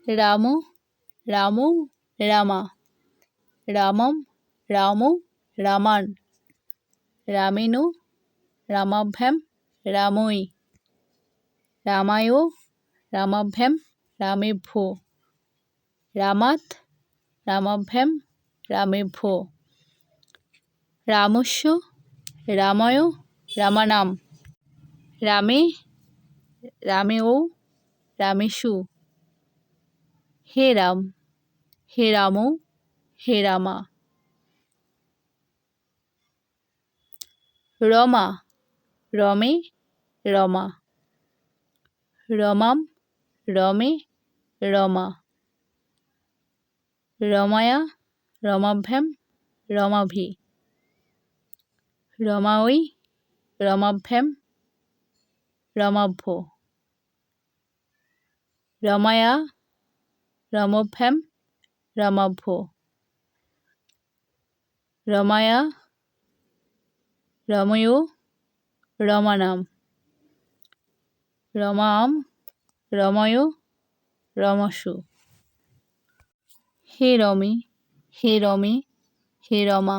Ramu Ramu রামা, রামম Ramu Raman, রামিনু রামাভ্যাম রামই, রামায় রামাভ্যাম রামেভ্যো, রামাৎ রামাভ্যাম রামেভ্যো, রামস্য রামায় রামানাম, রামে রামেও রামেষু, হে Ram হে রামৌ হে রামা, Rama রমে Rama, রমাম রমে Rama, রমায়া রমাভ্যাম রমাভি, রমাঐ রমাভ্যাম রমাভ্য, রমায়া রমভ্যাম রমাভ্য, রমায়া রময়ো রমানাম, রমাম রময় রমসু, হে রমে হে রমে হে Rama.